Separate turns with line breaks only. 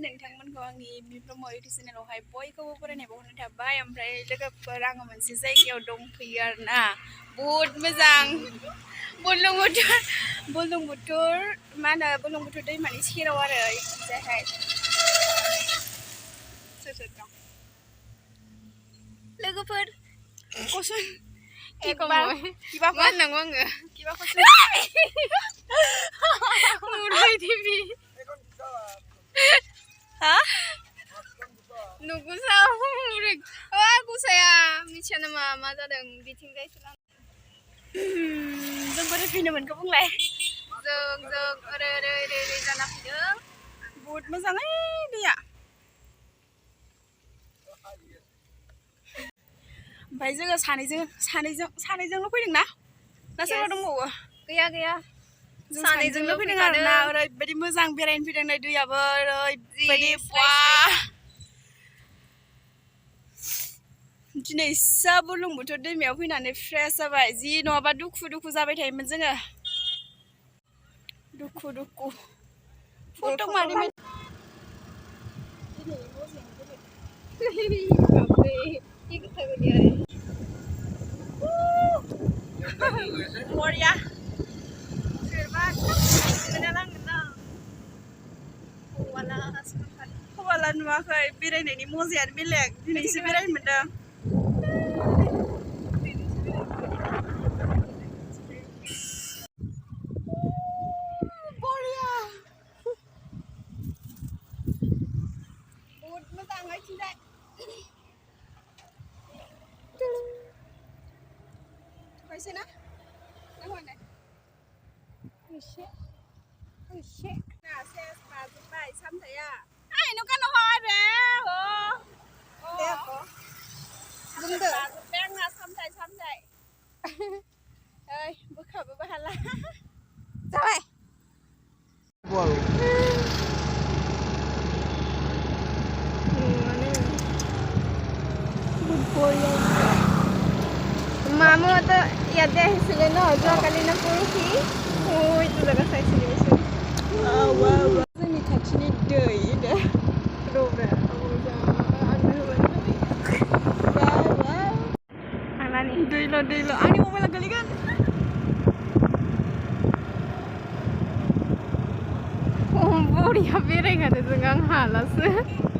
नोंथांमोनखौ आंनि बिप्रम इउटुब चेनेलावहाय बयखौबो बरायनाय बावहरनाय थाबाय ओमफ्राय लोगोफोर आङो मोनसे जायगायाव दंफैयो आरोना बहुद मोजां बुरलुंबुथुर मा होनो बुरलुंबुथुर दैमानि सेराव आरो इथिंजायहाय सोर सोर दं लोगोफोर कसन किबा मा होननांगौ आङो किबा कसन मुरबाय टिभि हा नुगुसाव गुसाया मिथिया नामा मा जादों बिथिंजायसो जों बोरै फैनोमोनखौ बुंलाय जों ओरै जाना फैदों बहुद मोजाङै दैया ओमफ्राय जोङो सानैजोंल' फैदों ना सोरबा दंबावो गैया सानैजोंल' फैदों आरोना ओरैबायदि मोजां बेरायनो फैदों नै दैयाबो ओरैबायदि दिनैसो बुरलुंबुथुर दैमायाव फैनानै फ्रेश जाबाय जि नङाबा दुखु जाबाय थायोमोन जोङो दुखु फट' मारिबाय मरिया खबाला नुवाखै बेरायनायनि मजायानो बेलेग दिनैसो बेरायनो मोनदों बहुद मोजां आथिंजाय फैसे ना हनै एसे सेस बाजोब्बाय सामथाया नो कानो हरे बुंदो बाजोब्बाय आंना सामथाय ओइ बोखाबो हाला जाबाय মামু তো ইয়াতে আহিছিলে ন যোৱাকালি না পৰহি এইটো জেগা চাইছিলি जोंनि खाथिनि दै दैल' आंनि मबाइला गोलैगोन बरिया बेरायगानो जों आं हालासो